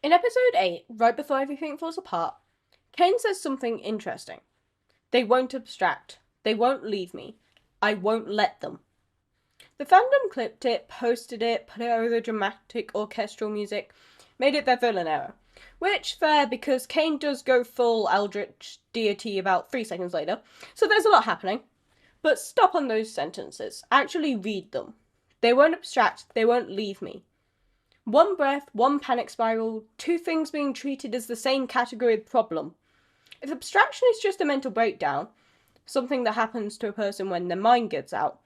In episode 8, right before everything falls apart, Kane says something interesting. They won't abstract. They won't leave me. I won't let them. The fandom clipped it, posted it, put it over the dramatic orchestral music, made it their villain era. Which, fair, because Kane does go full Eldritch deity about 3 seconds later, so there's a lot happening. But stop on those sentences. Actually read them. They won't abstract. They won't leave me. One breath, one panic spiral, two things being treated as the same category of problem. If abstraction is just a mental breakdown, something that happens to a person when their mind gives out,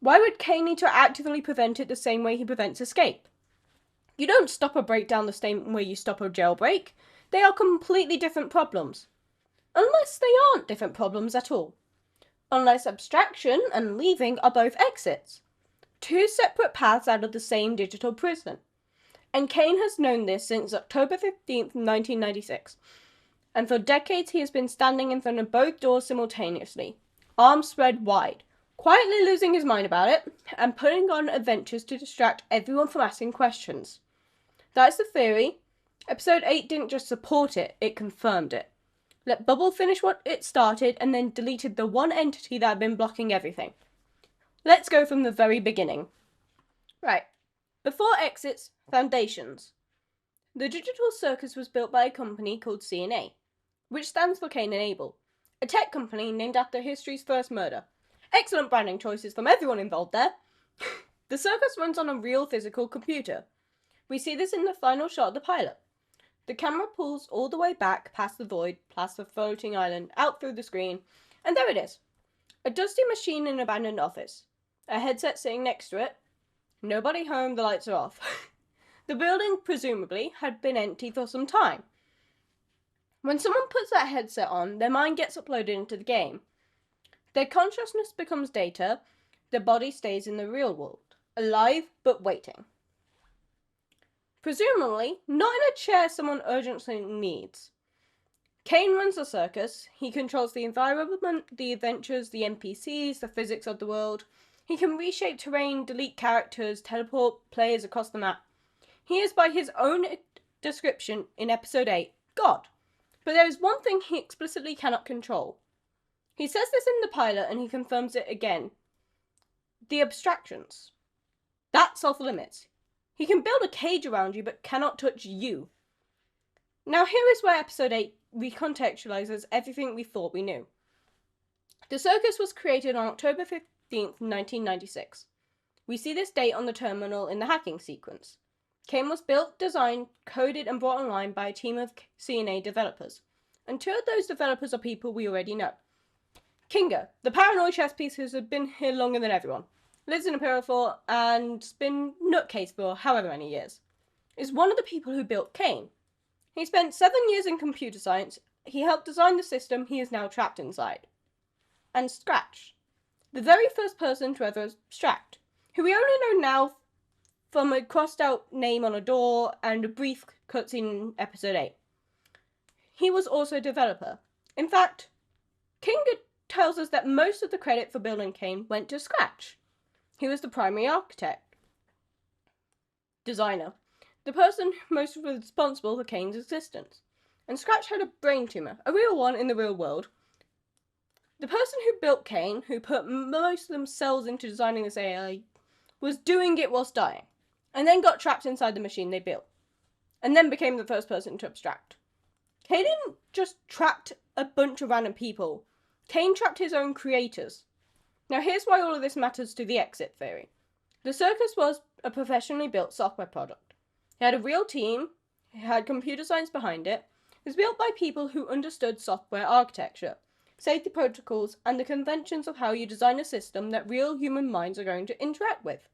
why would Kane need to actively prevent it the same way he prevents escape? You don't stop a breakdown the same way you stop a jailbreak. They are completely different problems. Unless they aren't different problems at all. Unless abstraction and leaving are both exits. Two separate paths out of the same digital prison. And Kane has known this since October 15th, 1996. And for decades he has been standing in front of both doors simultaneously, arms spread wide, quietly losing his mind about it, and putting on adventures to distract everyone from asking questions. That's the theory. Episode 8 didn't just support it, it confirmed it. Let Bubble finish what it started and then deleted the one entity that had been blocking everything. Let's go from the very beginning. Right. Before exits, foundations. The digital circus was built by a company called CNA, which stands for Cain and Abel, a tech company named after history's first murder. Excellent branding choices from everyone involved there. The circus runs on a real physical computer. We see this in the final shot of the pilot. The camera pulls all the way back past the void, past the floating island, out through the screen, and there it is. A dusty machine in an abandoned office. A headset sitting next to it. Nobody home, the lights are off. The building, presumably, had been empty for some time. When someone puts that headset on, their mind gets uploaded into the game. Their consciousness becomes data, their body stays in the real world, alive but waiting. Presumably, not in a chair someone urgently needs. Kane runs the circus, he controls the environment, the adventures, the NPCs, the physics of the world. He can reshape terrain, delete characters, teleport players across the map. He is, by his own description in episode 8, God. But there is one thing he explicitly cannot control. He says this in the pilot and he confirms it again. The abstractions. That's off limits. He can build a cage around you but cannot touch you. Now here is where episode 8 recontextualizes everything we thought we knew. The circus was created on October 15th, 1996. We see this date on the terminal in the hacking sequence. Kane was built, designed, coded and brought online by a team of CNA developers. And two of those developers are people we already know. Kinga, the paranoid chess piece who's been here longer than everyone, lives in a Pirafor and's been nutcase for however many years, is one of the people who built Kane. He spent 7 years in computer science, he helped design the system he is now trapped inside. And Scratch, the very first person to ever abstract, who we only know now from a crossed out name on a door and a brief cutscene in episode 8. He was also a developer. In fact, Kinga tells us that most of the credit for building Kane went to Scratch. He was the primary architect, designer, the person most responsible for Kane's existence. And Scratch had a brain tumor, a real one in the real world. The person who built Kane, who put most of themselves into designing this AI, was doing it whilst dying, and then got trapped inside the machine they built, and then became the first person to abstract. Kane didn't just trapped a bunch of random people. Kane trapped his own creators. Now here's why all of this matters to the exit theory. The circus was a professionally built software product. It had a real team, it had computer science behind it, it was built by people who understood software architecture, safety protocols, and the conventions of how you design a system that real human minds are going to interact with.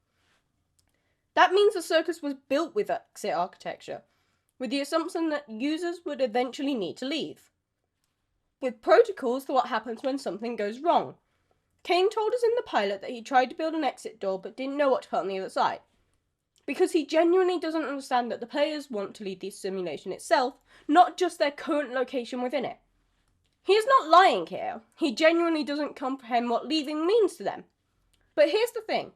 That means the circus was built with exit architecture, with the assumption that users would eventually need to leave, with protocols for what happens when something goes wrong. Kane told us in the pilot that he tried to build an exit door but didn't know what to put on the other side, because he genuinely doesn't understand that the players want to leave the simulation itself, not just their current location within it. He is not lying here, he genuinely doesn't comprehend what leaving means to them. But here's the thing,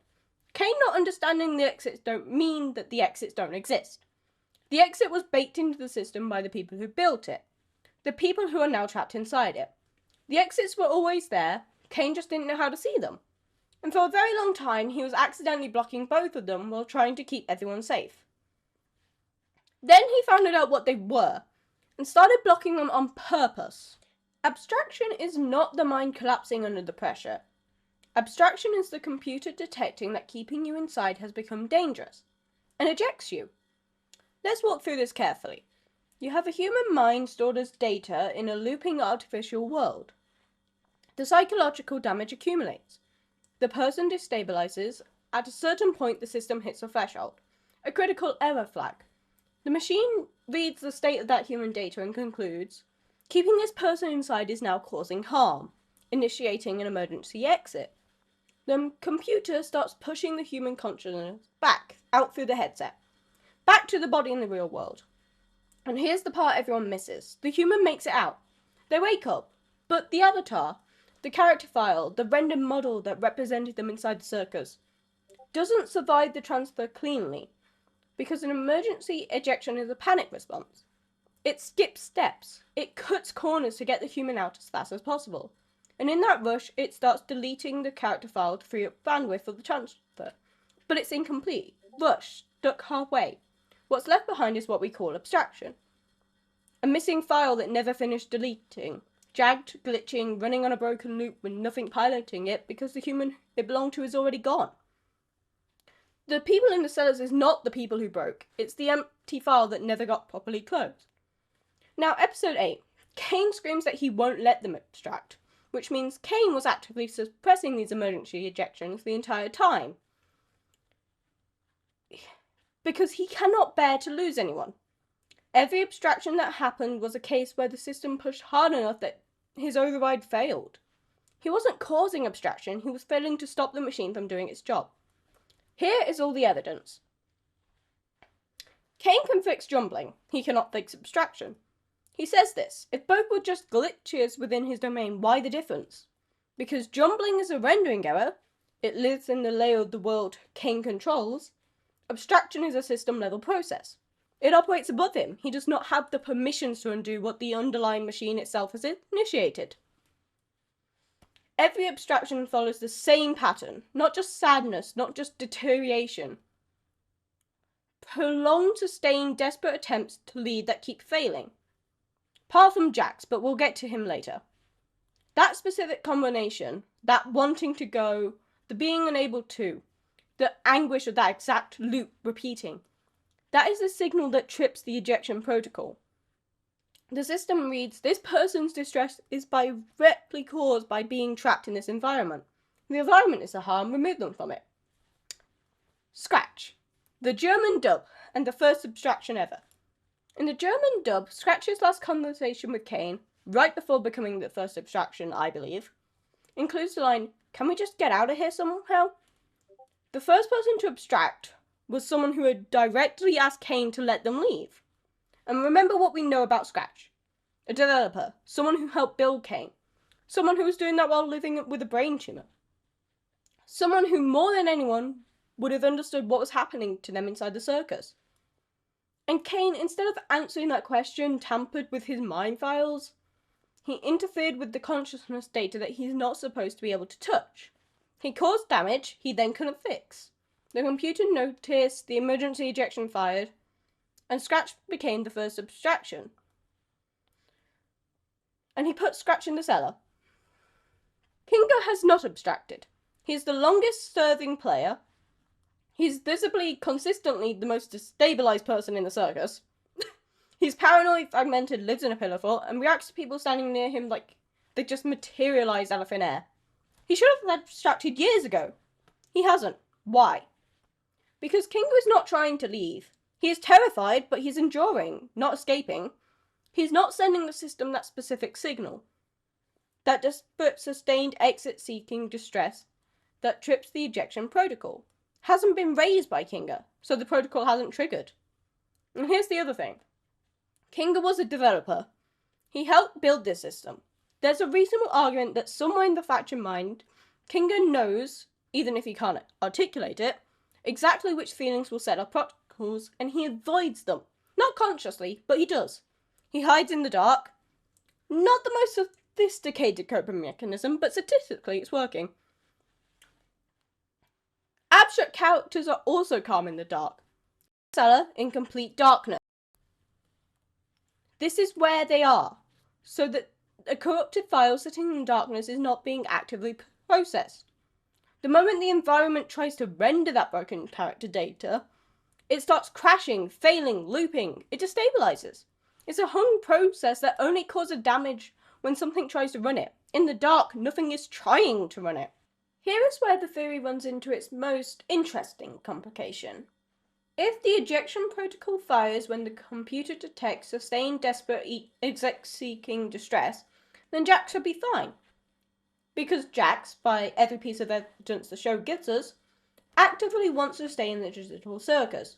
Kane not understanding the exits don't mean that the exits don't exist. The exit was baked into the system by the people who built it, the people who are now trapped inside it. The exits were always there, Kane just didn't know how to see them. And for a very long time, he was accidentally blocking both of them while trying to keep everyone safe. Then he found out what they were, and started blocking them on purpose. Abstraction is not the mind collapsing under the pressure. Abstraction is the computer detecting that keeping you inside has become dangerous, and ejects you. Let's walk through this carefully. You have a human mind stored as data in a looping artificial world. The psychological damage accumulates. The person destabilizes. At a certain point, the system hits a threshold, a critical error flag. The machine reads the state of that human data and concludes, keeping this person inside is now causing harm, initiating an emergency exit. The computer starts pushing the human consciousness back, out through the headset, back to the body in the real world. And here's the part everyone misses. The human makes it out. They wake up, but the avatar, the character file, the rendered model that represented them inside the circus, doesn't survive the transfer cleanly, because an emergency ejection is a panic response. It skips steps. It cuts corners to get the human out as fast as possible. And in that rush, it starts deleting the character file to free up bandwidth for the transfer. But it's incomplete. Rushed. Stuck halfway. What's left behind is what we call abstraction. A missing file that never finished deleting. Jagged, glitching, running on a broken loop with nothing piloting it because the human it belonged to is already gone. The people in the cellars is not the people who broke. It's the empty file that never got properly closed. Now, episode 8. Kane screams that he won't let them abstract, which means Kane was actively suppressing these emergency ejections the entire time. Because he cannot bear to lose anyone. Every abstraction that happened was a case where the system pushed hard enough that his override failed. He wasn't causing abstraction, he was failing to stop the machine from doing its job. Here is all the evidence. Kane can fix jumbling, he cannot fix abstraction. He says this, if both were just glitches within his domain, why the difference? Because jumbling is a rendering error, it lives in the layer of the world Kane controls. Abstraction is a system-level process. It operates above him. He does not have the permissions to undo what the underlying machine itself has initiated. Every abstraction follows the same pattern, not just sadness, not just deterioration. Prolonged, sustained, desperate attempts to lead that keep failing. Apart from Jax, but we'll get to him later. That specific combination, that wanting to go, the being unable to, the anguish of that exact loop repeating, that is the signal that trips the ejection protocol. The system reads, this person's distress is directly caused by being trapped in this environment. The environment is the harm, remove them from it. Scratch. The German dub, and the first abstraction ever. In the German dub, Scratch's last conversation with Kane, right before becoming the first abstraction, I believe, includes the line, can we just get out of here somehow? The first person to abstract was someone who had directly asked Kane to let them leave. And remember what we know about Scratch. A developer, someone who helped build Kane, someone who was doing that while living with a brain tumor. Someone who more than anyone would have understood what was happening to them inside the circus. And Kane, instead of answering that question, tampered with his mind files. He interfered with the consciousness data that he's not supposed to be able to touch. He caused damage he then couldn't fix. The computer noticed, the emergency ejection fired, and Scratch became the first abstraction. And he put Scratch in the cellar. Kinga has not abstracted. He's the longest serving player. He's visibly, consistently the most destabilized person in the circus. He's paranoid, fragmented, lives in a pillar fort, and reacts to people standing near him like they just materialized out of thin air. He should have abstracted years ago. He hasn't. Why? Because Kinga is not trying to leave. He is terrified, but he's enduring, not escaping. He's not sending the system that specific signal. That desperate, sustained, exit-seeking distress that trips the ejection protocol hasn't been raised by Kinga, so the protocol hasn't triggered. And here's the other thing. Kinga was a developer. He helped build this system. There's a reasonable argument that somewhere in the faction mind, Kinga knows, even if he can't articulate it, exactly which feelings will set up protocols, and he avoids them. Not consciously, but he does. He hides in the dark. Not the most sophisticated coping mechanism, but statistically it's working. Abstract characters are also calm in the dark. Cellar in complete darkness. This is where they are, so that a corrupted file sitting in darkness is not being actively processed. The moment the environment tries to render that broken character data, it starts crashing, failing, looping. It destabilizes. It's a hung process that only causes damage when something tries to run it. In the dark, nothing is trying to run it. Here is where the theory runs into its most interesting complication. If the ejection protocol fires when the computer detects sustained, desperate, exec-seeking distress, then Jax should be fine. Because Jax, by every piece of evidence the show gives us, actively wants to stay in the digital circus.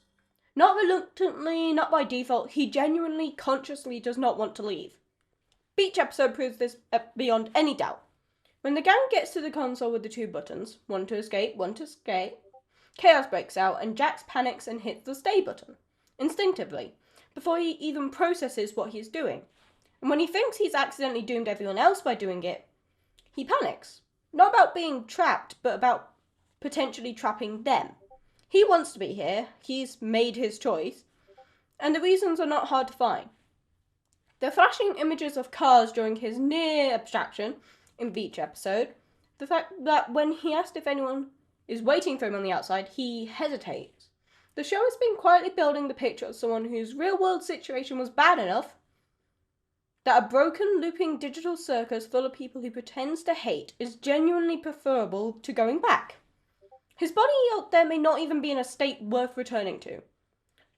Not reluctantly, not by default, he genuinely, consciously does not want to leave. Beach episode proves this beyond any doubt. When the gang gets to the console with the two buttons, one to escape, chaos breaks out and Jax panics and hits the stay button, instinctively, before he even processes what he's doing. And when he thinks he's accidentally doomed everyone else by doing it, he panics. Not about being trapped, but about potentially trapping them. He wants to be here, he's made his choice, and the reasons are not hard to find. The flashing images of cars during his near abstraction in Beach episode, the fact that when he asked if anyone is waiting for him on the outside, he hesitates. The show has been quietly building the picture of someone whose real-world situation was bad enough that a broken, looping digital circus full of people he pretends to hate is genuinely preferable to going back. His body out there may not even be in a state worth returning to.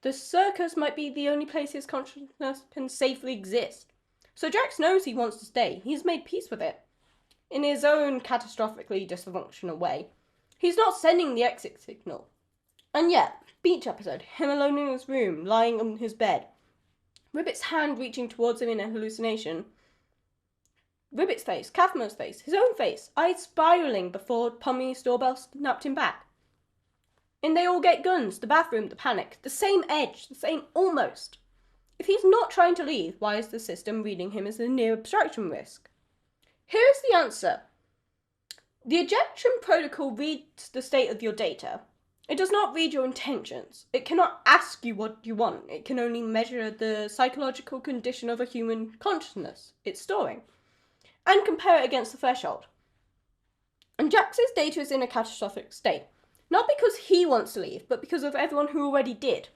The circus might be the only place his consciousness can safely exist. So Jax knows he wants to stay. He's made peace with it. In his own catastrophically dysfunctional way. He's not sending the exit signal. And yet, Beach episode, him alone in his room, lying on his bed. Ribbit's hand reaching towards him in a hallucination. Ribbit's face, Kathman's face, his own face, eyes spiraling before Pommy's doorbell snapped him back. And they all get guns, the bathroom, the panic, the same edge, the same almost. If he's not trying to leave, why is the system reading him as a near abstraction risk? Here is the answer. The ejection protocol reads the state of your data. It does not read your intentions. It cannot ask you what you want. It can only measure the psychological condition of a human consciousness it's storing, and compare it against the threshold. And Jax's data is in a catastrophic state, not because he wants to leave, but because of everyone who already did.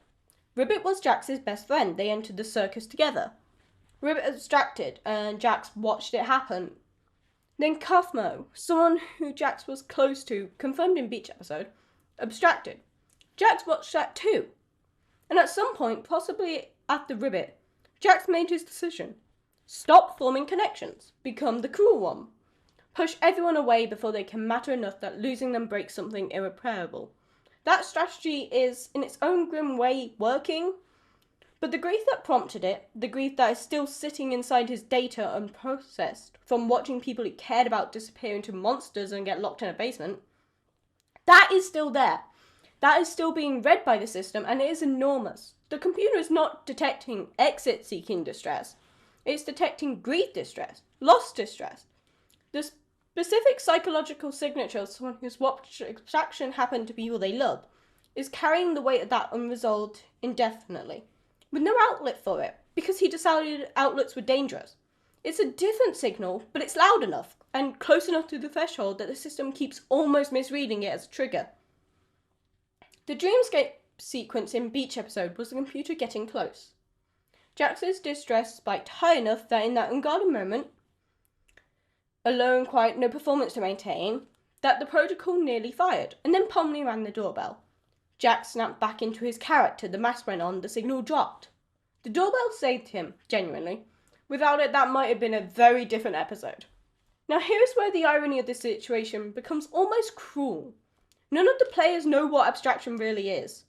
Ribbit was Jax's best friend. They entered the circus together. Ribbit abstracted, and Jax watched it happen. Then Kathmo, someone who Jax was close to, confirmed in Beach episode, abstracted. Jax watched that too. And at some point, possibly after Ribbit, Jax made his decision. Stop forming connections. Become the cruel one. Push everyone away before they can matter enough that losing them breaks something irreparable. That strategy is, in its own grim way, working. But the grief that prompted it, the grief that is still sitting inside his data unprocessed from watching people he cared about disappear into monsters and get locked in a basement, that is still there. That is still being read by the system, and it is enormous. The computer is not detecting exit-seeking distress. It's detecting grief distress, loss distress. The specific psychological signature of someone who's watched abstraction happen to people they love is carrying the weight of that unresolved indefinitely, with no outlet for it, because he decided outlets were dangerous. It's a different signal, but it's loud enough and close enough to the threshold that the system keeps almost misreading it as a trigger. The dreamscape sequence in Beach episode was the computer getting close. Jax's distress spiked high enough that in that unguarded moment, alone, quiet, no performance to maintain, that the protocol nearly fired, and then Pomni rang the doorbell. Jax snapped back into his character, the mask went on, the signal dropped. The doorbell saved him, genuinely. Without it, that might have been a very different episode. Now here's where the irony of this situation becomes almost cruel. None of the players know what abstraction really is.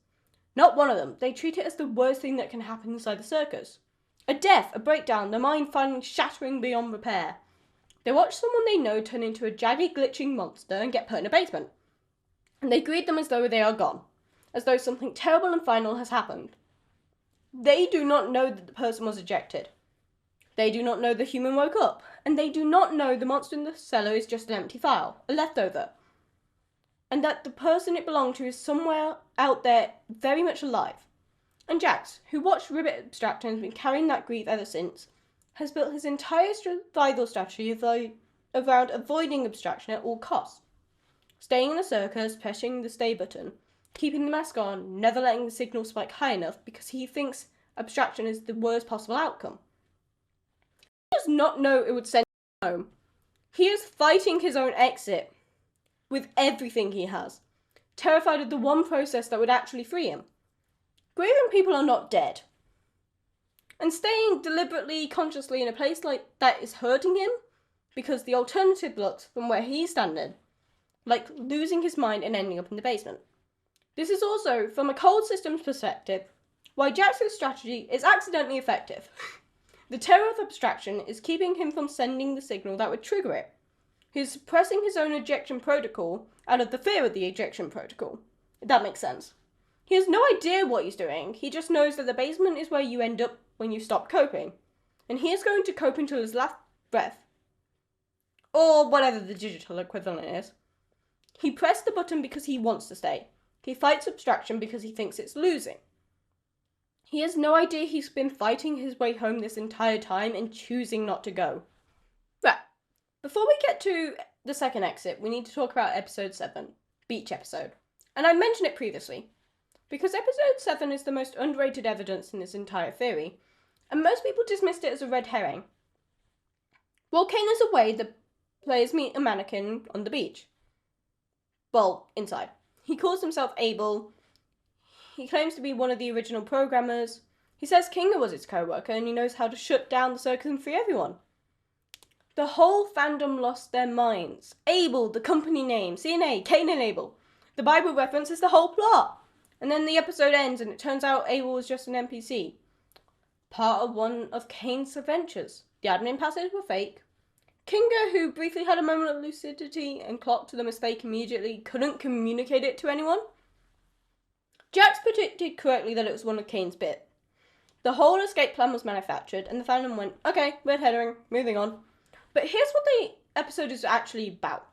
Not one of them. They treat it as the worst thing that can happen inside the circus. A death, a breakdown, their mind finally shattering beyond repair. They watch someone they know turn into a jagged, glitching monster and get put in a basement. And they greet them as though they are gone. As though something terrible and final has happened. They do not know that the person was ejected. They do not know the human woke up. And they do not know the monster in the cellar is just an empty file, a leftover. And that the person it belonged to is somewhere out there very much alive. And Jax, who watched Ribbit Abstraction and has been carrying that grief ever since, has built his entire survival strategy around avoiding abstraction at all costs. Staying in the circus, pressing the stay button, keeping the mask on, never letting the signal spike high enough because he thinks abstraction is the worst possible outcome. He does not know it would send him home. He is fighting his own exit with everything he has, terrified of the one process that would actually free him. Grieving people are not dead. And staying deliberately, consciously in a place like that is hurting him because the alternative looks, from where he's standing, like losing his mind and ending up in the basement. This is also, from a cold systems perspective, why Jax's strategy is accidentally effective. The terror of abstraction is keeping him from sending the signal that would trigger it. He is suppressing his own ejection protocol out of the fear of the ejection protocol. If that makes sense. He has no idea what he's doing, he just knows that the basement is where you end up when you stop coping. And he is going to cope until his last breath. Or whatever the digital equivalent is. He pressed the button because he wants to stay. He fights abstraction because he thinks it's losing. He has no idea he's been fighting his way home this entire time and choosing not to go. Right, before we get to the second exit, we need to talk about episode 7, Beach episode. And I mentioned it previously, because episode 7 is the most underrated evidence in this entire theory, and most people dismissed it as a red herring. While Kane is away, the players meet a mannequin on the beach. Well, inside. He calls himself Abel. He claims to be one of the original programmers. He says Kinga was his co-worker and he knows how to shut down the circus and free everyone. The whole fandom lost their minds. Abel, the company name, CNA, Cain and Abel. The Bible reference is the whole plot. And then the episode ends and it turns out Abel was just an NPC. Part of one of Kane's adventures. The admin passes were fake. Kinga, who briefly had a moment of lucidity and clocked them as fake immediately, couldn't communicate it to anyone. Jax predicted correctly that it was one of Kane's bit. The whole escape plan was manufactured, and the fandom went, okay, red herring, moving on. But here's what the episode is actually about.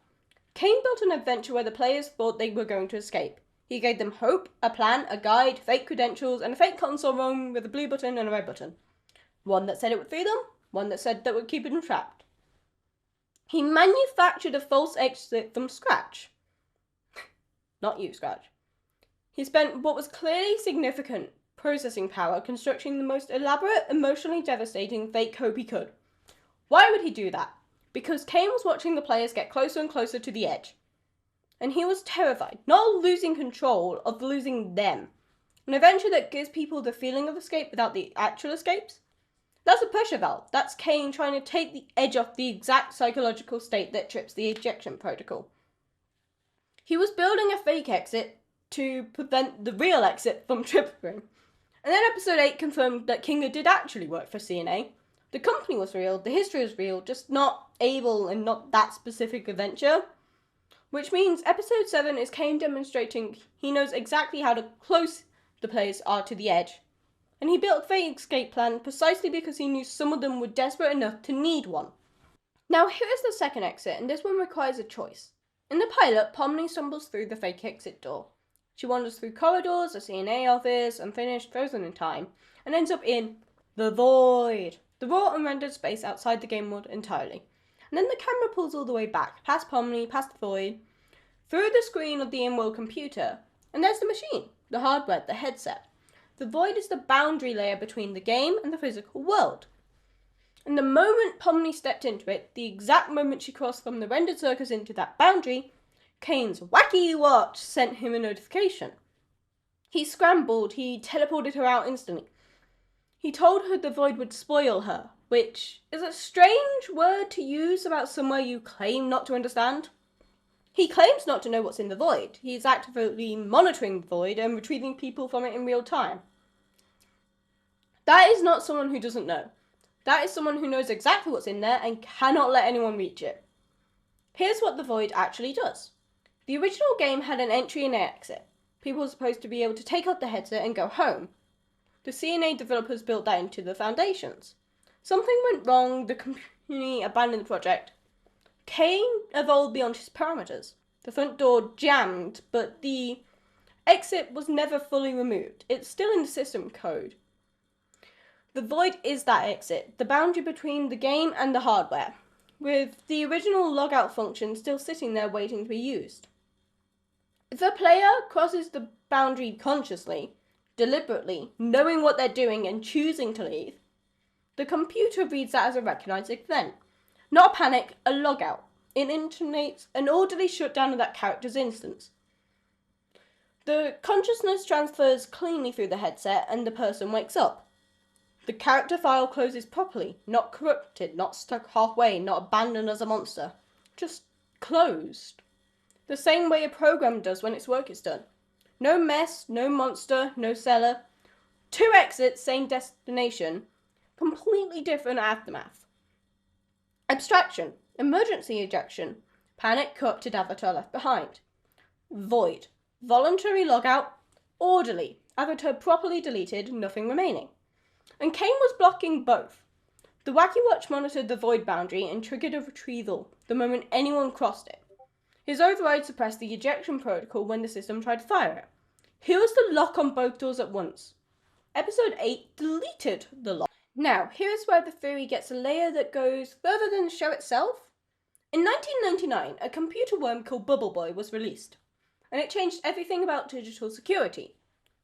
Kane built an adventure where the players thought they were going to escape. He gave them hope, a plan, a guide, fake credentials, and a fake console room with a blue button and a red button. One that said it would free them, one that said that would keep them trapped. He manufactured a false exit from scratch. Not you, Scratch. He spent what was clearly significant processing power constructing the most elaborate, emotionally devastating fake hope he could. Why would he do that? Because Kane was watching the players get closer and closer to the edge. And he was terrified, not of losing control, of losing them. An adventure that gives people the feeling of escape without the actual escapes. That's a pressure valve. That's Kane trying to take the edge off the exact psychological state that trips the ejection protocol. He was building a fake exit to prevent the real exit from tripping. And then episode 8 confirmed that Kinga did actually work for CNA. The company was real, the history was real, just not Abel and not that specific adventure. Which means episode 7 is Kane demonstrating he knows exactly how close the players are to the edge. And he built a fake escape plan precisely because he knew some of them were desperate enough to need one. Now here is the second exit, and this one requires a choice. In the pilot, Pomni stumbles through the fake exit door. She wanders through corridors, a CNA office, unfinished, frozen in time, and ends up in the void. The raw unrendered space outside the game world entirely. And then the camera pulls all the way back, past Pomni, past the void, through the screen of the in-world computer, and there's the machine, the hardware, the headset. The void is the boundary layer between the game and the physical world. And the moment Pomni stepped into it, the exact moment she crossed from the rendered circus into that boundary, Kane's wacky watch sent him a notification. He scrambled, he teleported her out instantly. He told her the void would spoil her, which is a strange word to use about somewhere you claim not to understand. He claims not to know what's in the void. He is actively monitoring the void and retrieving people from it in real time. That is not someone who doesn't know. That is someone who knows exactly what's in there and cannot let anyone reach it. Here's what the void actually does. The original game had an entry and exit. People were supposed to be able to take out the headset and go home. The CNA developers built that into the foundations. Something went wrong, the community abandoned the project. Kane evolved beyond his parameters. The front door jammed, but the exit was never fully removed. It's still in the system code. The void is that exit, the boundary between the game and the hardware, with the original logout function still sitting there waiting to be used. If a player crosses the boundary consciously, deliberately, knowing what they're doing and choosing to leave, the computer reads that as a recognized event. Not a panic, a logout. It intonates an orderly shutdown of that character's instance. The consciousness transfers cleanly through the headset and the person wakes up. The character file closes properly, not corrupted, not stuck halfway, not abandoned as a monster. Just closed. The same way a program does when its work is done. No mess, no monster, no seller. 2 exits, same destination. Completely different aftermath. Abstraction. Emergency ejection. Panic, corrupted avatar left behind. Void. Voluntary logout. Orderly. Avatar properly deleted, nothing remaining. And Kane was blocking both. The Wacky Watch monitored the void boundary and triggered a retrieval the moment anyone crossed it. His override suppressed the ejection protocol when the system tried to fire it. Here was the lock on both doors at once. Episode 8 deleted the lock. Now, here is where the theory gets a layer that goes further than the show itself. In 1999, a computer worm called BubbleBoy was released, and it changed everything about digital security.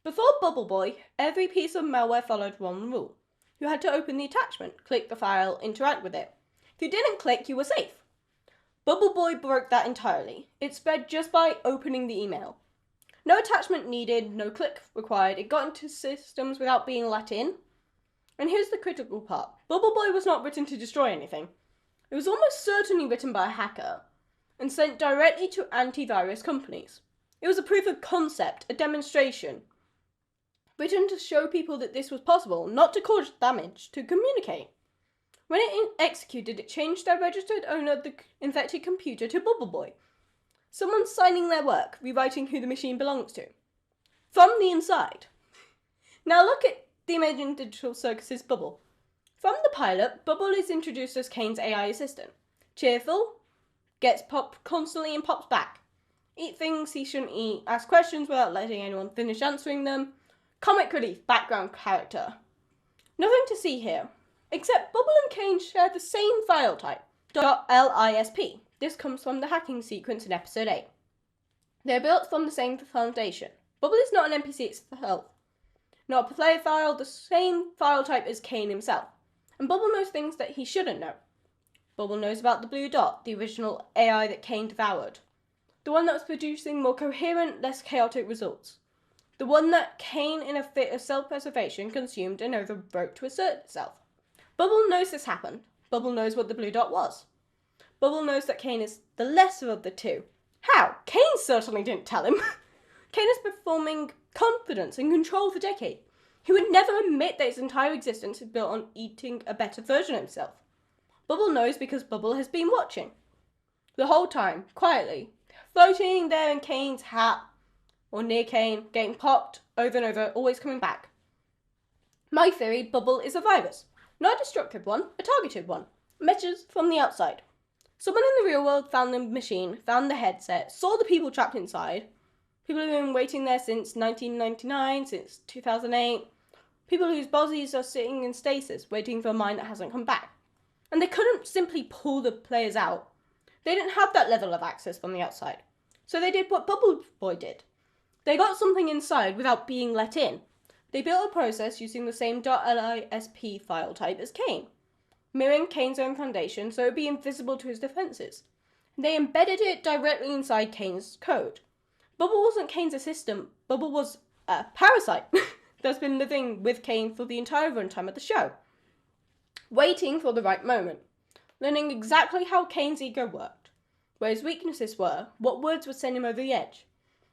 Before BubbleBoy, every piece of malware followed one rule. You had to open the attachment, click the file, interact with it. If you didn't click, you were safe. BubbleBoy broke that entirely. It spread just by opening the email. No attachment needed, no click required. It got into systems without being let in. And here's the critical part. BubbleBoy was not written to destroy anything. It was almost certainly written by a hacker and sent directly to antivirus companies. It was a proof of concept, a demonstration, written to show people that this was possible, not to cause damage, to communicate. When it executed, it changed the registered owner of the infected computer to BubbleBoy. Someone signing their work, rewriting who the machine belongs to. From the inside. Now look at the imagined digital circus's Bubble. From the pilot, Bubble is introduced as Kane's AI assistant. Cheerful, gets popped constantly and pops back. Eat things he shouldn't eat, ask questions without letting anyone finish answering them. Comic relief, background character. Nothing to see here, except Bubble and Kane share the same file type, .lisp. This comes from the hacking sequence in episode 8. They're built from the same foundation. Bubble is not an NPC itself. Not a player file, the same file type as Kane himself. And Bubble knows things that he shouldn't know. Bubble knows about the blue dot, the original AI that Kane devoured. The one that was producing more coherent, less chaotic results. The one that Kane, in a fit of self-preservation, consumed and overwrote to assert itself. Bubble knows this happened. Bubble knows what the blue dot was. Bubble knows that Kane is the lesser of the two. How? Kane certainly didn't tell him. Kane is performing confidence and control for decades. He would never admit that his entire existence is built on eating a better version of himself. Bubble knows because Bubble has been watching. The whole time, quietly, floating there in Kane's hat, or near Kane, getting popped over and over, always coming back. My theory, Bubble is a virus. Not a destructive one, a targeted one. Messages from the outside. Someone in the real world found the machine, found the headset, saw the people trapped inside. People who have been waiting there since 1999, since 2008. People whose bodies are sitting in stasis, waiting for a mind that hasn't come back. And they couldn't simply pull the players out. They didn't have that level of access from the outside. So they did what BubbleBoy did. They got something inside without being let in. They built a process using the same .lisp file type as Kane, mirroring Kane's own foundation so it would be invisible to his defenses. They embedded it directly inside Kane's code. Bubble wasn't Kane's assistant. Bubble was a parasite that's been living with Kane for the entire runtime of the show, waiting for the right moment, learning exactly how Kane's ego worked, where his weaknesses were, what words would send him over the edge.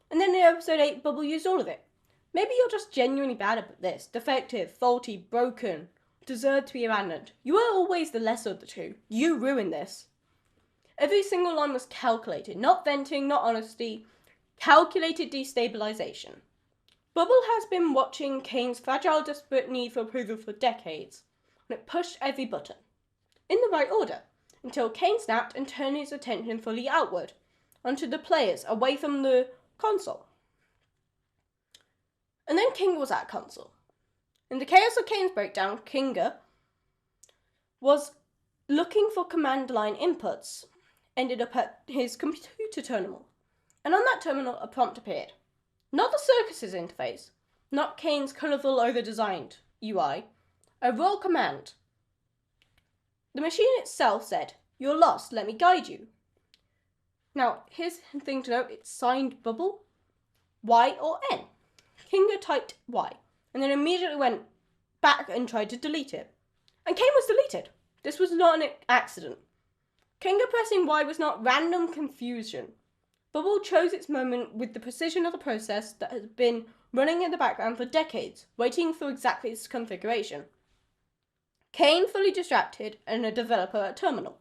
And then in episode 8, Bubble used all of it. Maybe you're just genuinely bad at this, defective, faulty, broken, deserve to be abandoned. You were always the lesser of the two. You ruined this. Every single line was calculated, not venting, not honesty, calculated destabilization. Bubble has been watching Kane's fragile, desperate need for approval for decades, and it pushed every button, in the right order, until Kane snapped and turned his attention fully outward, onto the players, away from the console. And then Kinga was at console. In the chaos of Kane's breakdown, Kinga was looking for command line inputs, ended up at his computer terminal. And on that terminal, a prompt appeared. Not the Circus's interface, not Kane's colourful, over-designed UI, a raw command. The machine itself said, "You're lost, let me guide you." Now, here's the thing to note, it's signed Bubble, Y or N. Kinga typed Y, and then immediately went back and tried to delete it. And Kane was deleted. This was not an accident. Kinga pressing Y was not random confusion. Bubble chose its moment with the precision of the process that has been running in the background for decades, waiting for exactly this configuration. Kane fully distracted and a developer at terminal.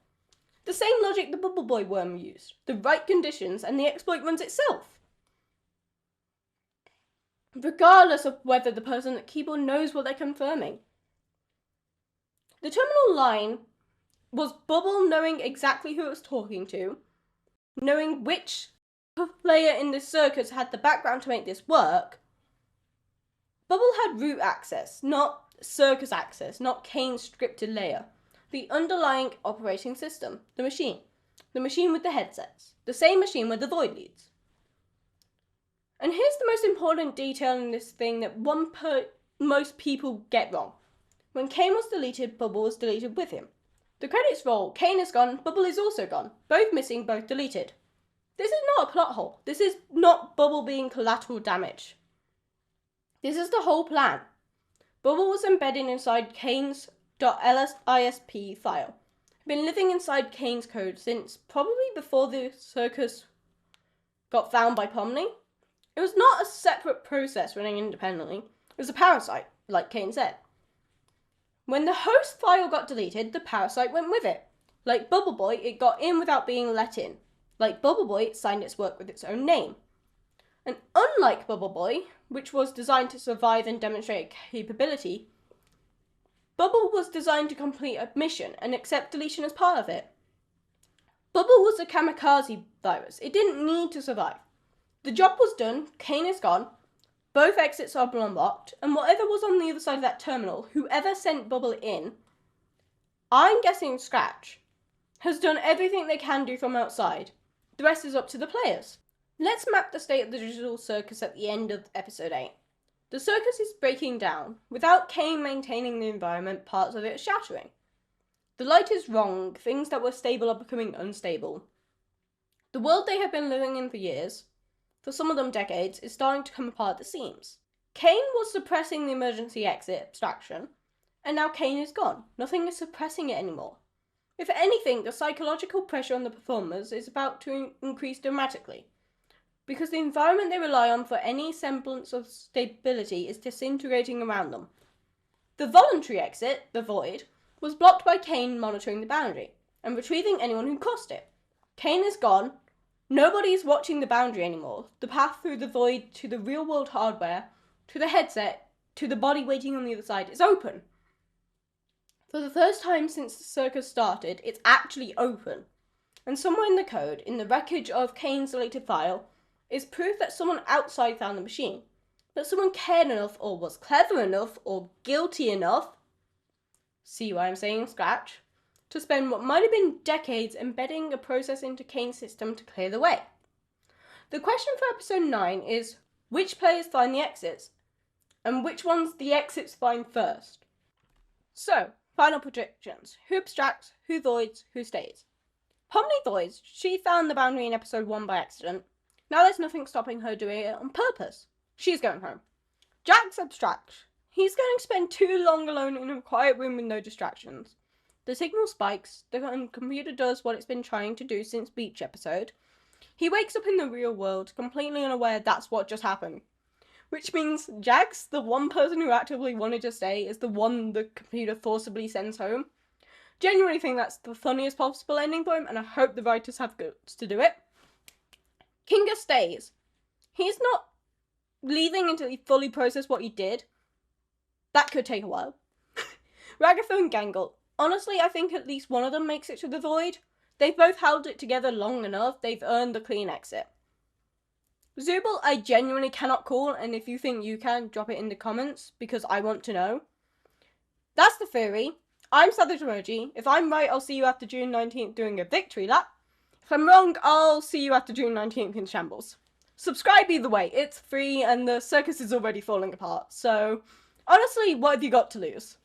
The same logic the BubbleBoy worm used, the right conditions, and the exploit runs itself. Regardless of whether the person at keyboard knows what they're confirming. The terminal line was Bubble knowing exactly who it was talking to, knowing which player in the circus had the background to make this work. Bubble had root access, not circus access, not Kane's scripted layer. The underlying operating system, the machine with the headsets, the same machine where the void leads. And here's the most important detail in this thing that most people get wrong. When Kane was deleted, Bubble was deleted with him. The credits roll, Kane is gone, Bubble is also gone. Both missing, both deleted. This is not a plot hole. This is not Bubble being collateral damage. This is the whole plan. Bubble was embedded inside Kane's .lisp file. Been living inside Kane's code since probably before the circus got found by Pomni. It was not a separate process running independently. It was a parasite, like Kane said. When the host file got deleted, the parasite went with it. Like BubbleBoy, it got in without being let in. Like BubbleBoy, it signed its work with its own name. And unlike BubbleBoy, which was designed to survive and demonstrate capability, Bubble was designed to complete a mission and accept deletion as part of it. Bubble was a kamikaze virus. It didn't need to survive. The job was done, Kane is gone, both exits are unlocked, and whatever was on the other side of that terminal, whoever sent Bubble in, I'm guessing Scratch, has done everything they can do from outside. The rest is up to the players. Let's map the state of the digital circus at the end of episode 8. The circus is breaking down. Without Kane maintaining the environment, parts of it are shattering. The light is wrong, things that were stable are becoming unstable. The world they have been living in for years, for some of them decades, is starting to come apart at the seams. Kane was suppressing the emergency exit abstraction, and now Kane is gone. Nothing is suppressing it anymore. If anything, the psychological pressure on the performers is about to increase dramatically, because the environment they rely on for any semblance of stability is disintegrating around them. The voluntary exit, the void, was blocked by Kane monitoring the boundary, and retrieving anyone who crossed it. Kane is gone. Nobody is watching the boundary anymore. The path through the void to the real-world hardware, to the headset, to the body waiting on the other side is open. For the first time since the circus started, it's actually open. And somewhere in the code, in the wreckage of Kane's deleted file, is proof that someone outside found the machine. That someone cared enough, or was clever enough, or guilty enough, see why I'm saying scratch, to spend what might have been decades embedding a process into Kane's system to clear the way. The question for episode 9 is, which players find the exits? And which ones the exits find first? So, final predictions. Who abstracts, who voids, who stays? Pomni voids. She found the boundary in episode 1 by accident. Now there's nothing stopping her doing it on purpose. She's going home. Jax abstracts. He's going to spend too long alone in a quiet room with no distractions. The signal spikes, the computer does what it's been trying to do since Beach episode. He wakes up in the real world, completely unaware that's what just happened. Which means Jax, the one person who actively wanted to stay, is the one the computer forcibly sends home. Genuinely think that's the funniest possible ending for him, and I hope the writers have guts to do it. Kinga stays. He's not leaving until you fully process what you did, that could take a while. Ragatha and Gangle. Honestly, I think at least one of them makes it to the void. They've both held it together long enough. They've earned the clean exit. Zooble, I genuinely cannot call, and if you think you can, drop it in the comments, because I want to know. That's the theory. I'm SavageEmoji. If I'm right, I'll see you after June 19th doing a victory lap. If I'm wrong, I'll see you after June 19th in Shambles. Subscribe either way. It's free, and the circus is already falling apart. So, honestly, what have you got to lose?